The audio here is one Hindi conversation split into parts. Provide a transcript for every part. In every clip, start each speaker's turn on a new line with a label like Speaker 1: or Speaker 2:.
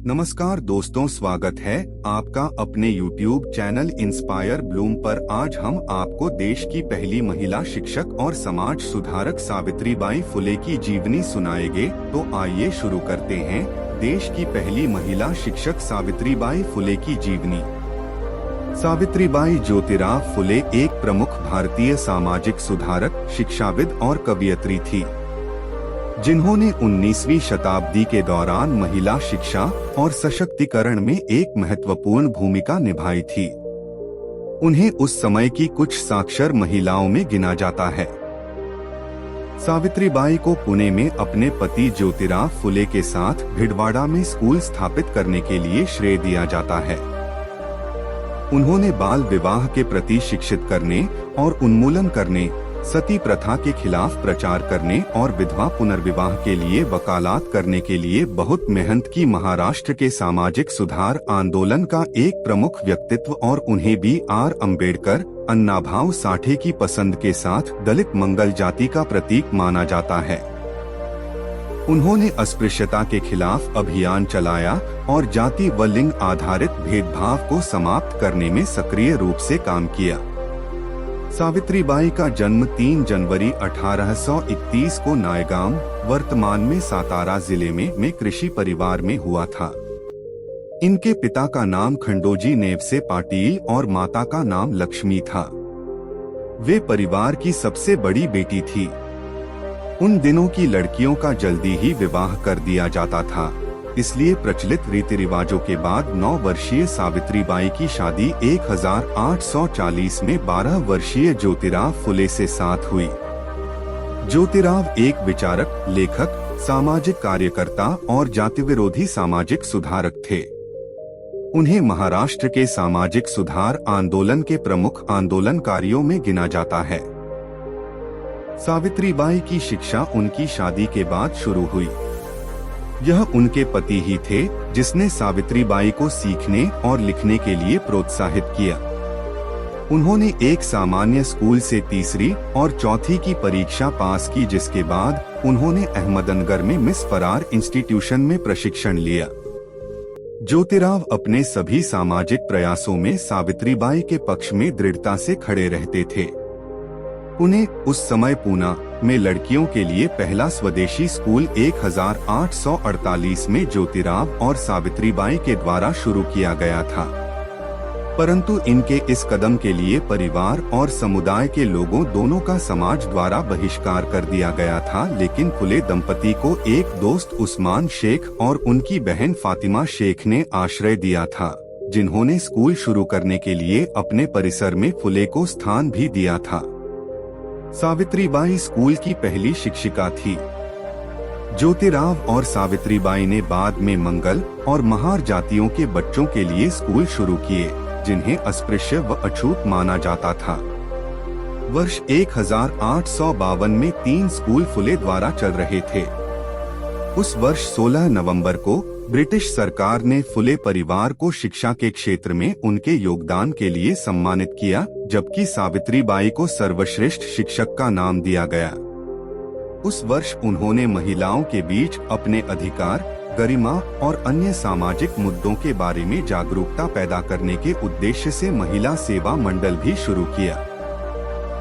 Speaker 1: नमस्कार दोस्तों, स्वागत है आपका अपने YouTube चैनल इंस्पायर ब्लूम पर। आज हम आपको देश की पहली महिला शिक्षक और समाज सुधारक सावित्रीबाई फुले की जीवनी सुनाएंगे। तो आइए शुरू करते हैं। देश की पहली महिला शिक्षक सावित्रीबाई फुले की जीवनी। सावित्रीबाई ज्योतिराव फुले एक प्रमुख भारतीय सामाजिक सुधारक, शिक्षाविद और कवयित्री थी, जिन्होंने 19वीं शताब्दी के दौरान महिला शिक्षा और सशक्तिकरण में एक महत्वपूर्ण भूमिका निभाई थी। उन्हें उस समय की कुछ साक्षर महिलाओं में गिना जाता है। सावित्रीबाई को पुणे में अपने पति ज्योतिराव फुले के साथ भिड़वाड़ा में स्कूल स्थापित करने के लिए श्रेय दिया जाता है। उन्होंने बाल विवाह के प्रति शिक्षित करने और उन्मूलन करने, सती प्रथा के खिलाफ प्रचार करने और विधवा पुनर्विवाह के लिए वकालत करने के लिए बहुत मेहनत की। महाराष्ट्र के सामाजिक सुधार आंदोलन का एक प्रमुख व्यक्तित्व और उन्हें B.R. अम्बेडकर, अन्नाभाऊ साठे की पसंद के साथ दलित मंगल जाति का प्रतीक माना जाता है। उन्होंने अस्पृश्यता के खिलाफ अभियान चलाया और जाति व लिंग आधारित भेदभाव को समाप्त करने में सक्रिय रूप से काम किया। सावित्रीबाई का जन्म 3 जनवरी 1831 को नायगांव, वर्तमान में सातारा जिले में कृषि परिवार में हुआ था। इनके पिता का नाम खंडोजी नेवसे पाटिल और माता का नाम लक्ष्मी था। वे परिवार की सबसे बड़ी बेटी थी। उन दिनों की लड़कियों का जल्दी ही विवाह कर दिया जाता था, इसलिए प्रचलित रीति रिवाजों के बाद 9 वर्षीय सावित्रीबाई की शादी 1840 में 12 वर्षीय ज्योतिराव फुले से साथ हुई। ज्योतिराव एक विचारक, लेखक, सामाजिक कार्यकर्ता और जाति विरोधी सामाजिक सुधारक थे। उन्हें महाराष्ट्र के सामाजिक सुधार आंदोलन के प्रमुख आंदोलनकारियों में गिना जाता है। सावित्रीबाई की शिक्षा उनकी शादी के बाद शुरू हुई। यह उनके पति ही थे जिसने सावित्रीबाई को सीखने और लिखने के लिए प्रोत्साहित किया। उन्होंने एक सामान्य स्कूल से तीसरी और चौथी की परीक्षा पास की, जिसके बाद उन्होंने अहमदनगर में मिस फरार इंस्टीट्यूशन में प्रशिक्षण लिया। ज्योतिराव अपने सभी सामाजिक प्रयासों में सावित्रीबाई के पक्ष में दृढ़ता से खड़े रहते थे। उन्हें उस समय पूना में लड़कियों के लिए पहला स्वदेशी स्कूल 1848 में ज्योतिराव और सावित्रीबाई के द्वारा शुरू किया गया था, परंतु इनके इस कदम के लिए परिवार और समुदाय के लोगों दोनों का समाज द्वारा बहिष्कार कर दिया गया था। लेकिन फुले दंपति को एक दोस्त उस्मान शेख और उनकी बहन फातिमा शेख ने आश्रय दिया था, जिन्होंने स्कूल शुरू करने के लिए अपने परिसर में फुले को स्थान भी दिया था। सावित्रीबाई स्कूल की पहली शिक्षिका थी। ज्योतिराव और सावित्रीबाई ने बाद में मंगल और महार जातियों के बच्चों के लिए स्कूल शुरू किए, जिन्हें अस्पृश्य व अछूत माना जाता था। वर्ष 1852 में 3 स्कूल फुले द्वारा चल रहे थे। उस वर्ष 16 नवंबर को ब्रिटिश सरकार ने फुले परिवार को शिक्षा के क्षेत्र में उनके योगदान के लिए सम्मानित किया, जबकि सावित्रीबाई को सर्वश्रेष्ठ शिक्षक का नाम दिया गया। उस वर्ष उन्होंने महिलाओं के बीच अपने अधिकार, गरिमा और अन्य सामाजिक मुद्दों के बारे में जागरूकता पैदा करने के उद्देश्य से महिला सेवा मंडल भी शुरू किया।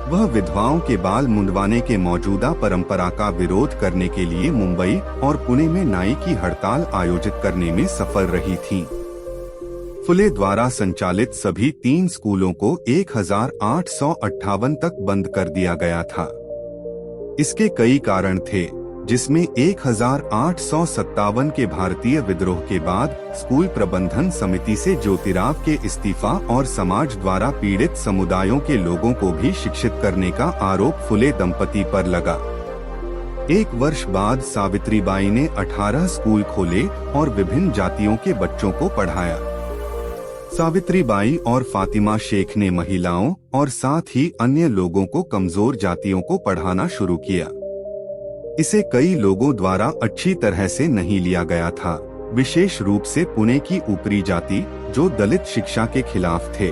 Speaker 1: वह विधवाओं के बाल मुंडवाने के मौजूदा परंपरा का विरोध करने के लिए मुंबई और पुणे में नाई की हड़ताल आयोजित करने में सफल रही थीं। फुले द्वारा संचालित सभी 3 स्कूलों को 1858 तक बंद कर दिया गया था। इसके कई कारण थे, जिसमें 1857 के भारतीय विद्रोह के बाद स्कूल प्रबंधन समिति से ज्योतिराव के इस्तीफा और समाज द्वारा पीड़ित समुदायों के लोगों को भी शिक्षित करने का आरोप फुले दंपति पर लगा। एक वर्ष बाद सावित्रीबाई ने 18 स्कूल खोले और विभिन्न जातियों के बच्चों को पढ़ाया। सावित्रीबाई और फातिमा शेख ने महिलाओं और साथ ही अन्य लोगों को कमजोर जातियों को पढ़ाना शुरू किया। इसे कई लोगों द्वारा अच्छी तरह से नहीं लिया गया था, विशेष रूप से पुणे की ऊपरी जाति, जो दलित शिक्षा के खिलाफ थे।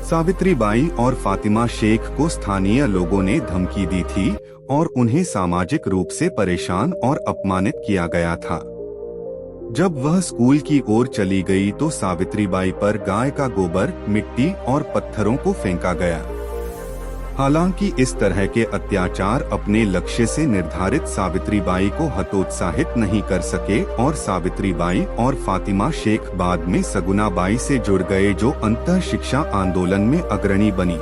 Speaker 1: सावित्रीबाई और फातिमा शेख को स्थानीय लोगों ने धमकी दी थी और उन्हें सामाजिक रूप से परेशान और अपमानित किया गया था। जब वह स्कूल की ओर चली गई तो सावित्रीबाई पर गाय का गोबर, मिट्टी और पत्थरों को फेंका गया। हालांकि इस तरह के अत्याचार अपने लक्ष्य से निर्धारित सावित्रीबाई को हतोत्साहित नहीं कर सके और सावित्रीबाई और फातिमा शेख बाद में सगुनाबाई से जुड़ गए, जो अंतः शिक्षा आंदोलन में अग्रणी बनी।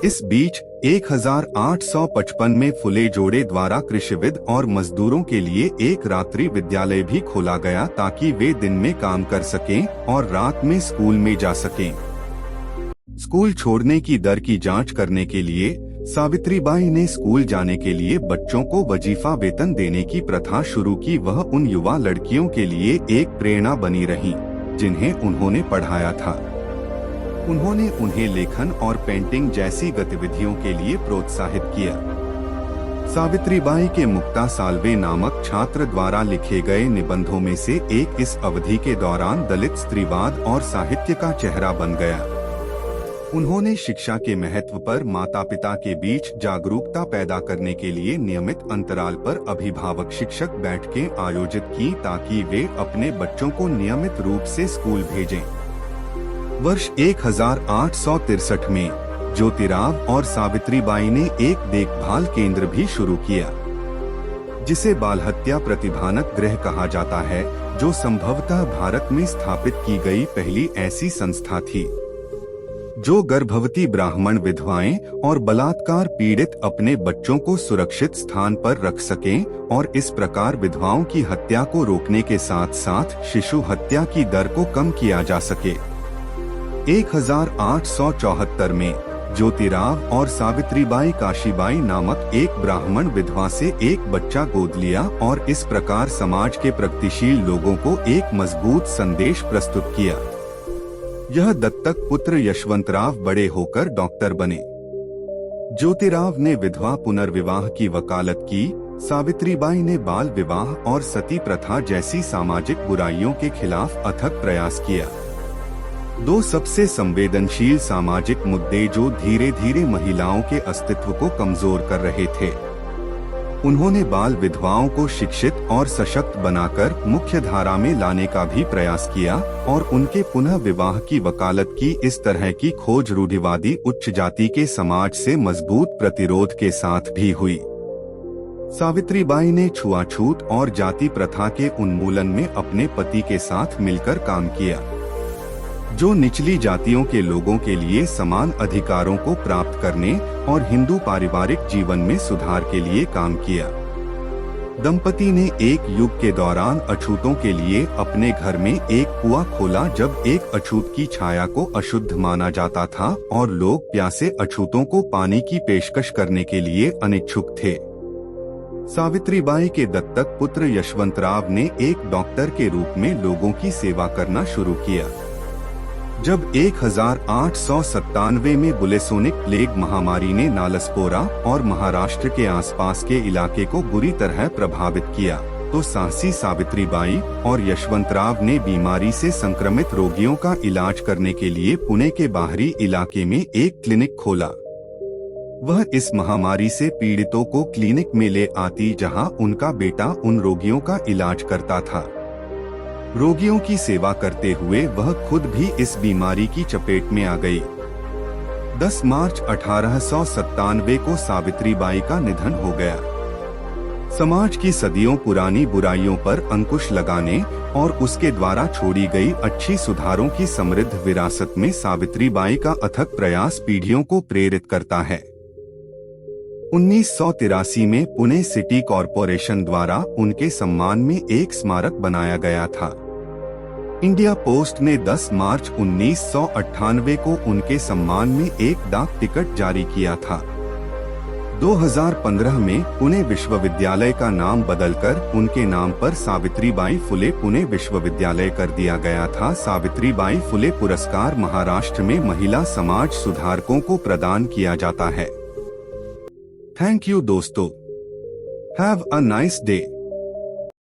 Speaker 1: इस बीच 1855 में फुले जोड़े द्वारा कृषिविद और मजदूरों के लिए एक रात्रि विद्यालय भी खोला गया ताकि वे दिन में काम कर सकें और रात में स्कूल में जा सकें। स्कूल छोड़ने की दर की जांच करने के लिए सावित्रीबाई ने स्कूल जाने के लिए बच्चों को वजीफा वेतन देने की प्रथा शुरू की। वह उन युवा लड़कियों के लिए एक प्रेरणा बनी रही जिन्हें उन्होंने पढ़ाया था। उन्होंने उन्हें लेखन और पेंटिंग जैसी गतिविधियों के लिए प्रोत्साहित किया। सावित्रीबाई के मुक्ता साल्वे नामक छात्र द्वारा लिखे गए निबंधों में से एक इस अवधि के दौरान दलित स्त्रीवाद और साहित्य का चेहरा बन गया। उन्होंने शिक्षा के महत्व पर माता पिता के बीच जागरूकता पैदा करने के लिए नियमित अंतराल पर अभिभावक शिक्षक बैठकें आयोजित की ताकि वे अपने बच्चों को नियमित रूप से स्कूल भेजें। वर्ष 1863 में ज्योतिराव और सावित्रीबाई ने एक देखभाल केंद्र भी शुरू किया, जिसे बाल हत्या प्रतिभानक गृह कहा जाता है, जो संभवतः भारत में स्थापित की गई पहली ऐसी संस्था थी जो गर्भवती ब्राह्मण विधवाएं और बलात्कार पीड़ित अपने बच्चों को सुरक्षित स्थान पर रख सकें और इस प्रकार विधवाओं की हत्या को रोकने के साथ साथ शिशु हत्या की दर को कम किया जा सके। 1874 में ज्योतिराव और सावित्रीबाई काशीबाई नामक एक ब्राह्मण विधवा से एक बच्चा गोद लिया और इस प्रकार समाज के प्रगतिशील लोगों को एक मजबूत संदेश प्रस्तुत किया। यह दत्तक पुत्र यशवंतराव बड़े होकर डॉक्टर बने। ज्योतिराव ने विधवा पुनर्विवाह की वकालत की। सावित्रीबाई ने बाल विवाह और सती प्रथा जैसी सामाजिक बुराइयों के खिलाफ अथक प्रयास किया। दो सबसे संवेदनशील सामाजिक मुद्दे जो धीरे धीरे महिलाओं के अस्तित्व को कमजोर कर रहे थे। उन्होंने बाल विधवाओं को शिक्षित और सशक्त बनाकर मुख्य धारा में लाने का भी प्रयास किया और उनके पुनः विवाह की वकालत की। इस तरह की खोज रूढ़िवादी उच्च जाति के समाज से मजबूत प्रतिरोध के साथ भी हुई। सावित्रीबाई ने छुआछूत और जाति प्रथा के उन्मूलन में अपने पति के साथ मिलकर काम किया, जो निचली जातियों के लोगों के लिए समान अधिकारों को प्राप्त करने और हिंदू पारिवारिक जीवन में सुधार के लिए काम किया। दंपति ने एक युग के दौरान अछूतों के लिए अपने घर में एक कुआं खोला, जब एक अछूत की छाया को अशुद्ध माना जाता था और लोग प्यासे अछूतों को पानी की पेशकश करने के लिए अनिच्छुक थे। सावित्रीबाई के दत्तक पुत्र यशवंतराव ने एक डॉक्टर के रूप में लोगों की सेवा करना शुरू किया। जब 1897 में बुलेसोनिक प्लेग महामारी ने नालसपोरा और महाराष्ट्र के आसपास के इलाके को बुरी तरह प्रभावित किया, तो साहसी सावित्रीबाई और यशवंतराव ने बीमारी से संक्रमित रोगियों का इलाज करने के लिए पुणे के बाहरी इलाके में एक क्लिनिक खोला। वह इस महामारी से पीड़ितों को क्लिनिक में ले आती, जहां उनका बेटा उन रोगियों का इलाज करता था। रोगियों की सेवा करते हुए वह खुद भी इस बीमारी की चपेट में आ गई। 10 मार्च 1897 को सावित्रीबाई का निधन हो गया। समाज की सदियों पुरानी बुराइयों पर अंकुश लगाने और उसके द्वारा छोड़ी गई अच्छी सुधारों की समृद्ध विरासत में सावित्रीबाई का अथक प्रयास पीढ़ियों को प्रेरित करता है। 1983 में पुणे सिटी कॉरपोरेशन द्वारा उनके सम्मान में एक स्मारक बनाया गया था। इंडिया पोस्ट ने 10 मार्च 1998 को उनके सम्मान में एक डाक टिकट जारी किया था। 2015 में पुणे विश्वविद्यालय का नाम बदलकर उनके नाम पर सावित्रीबाई फुले पुणे विश्वविद्यालय कर दिया गया था। सावित्रीबाई फुले पुरस्कार महाराष्ट्र में महिला समाज सुधारकों को प्रदान किया जाता है। थैंक यू दोस्तों। Have a nice day.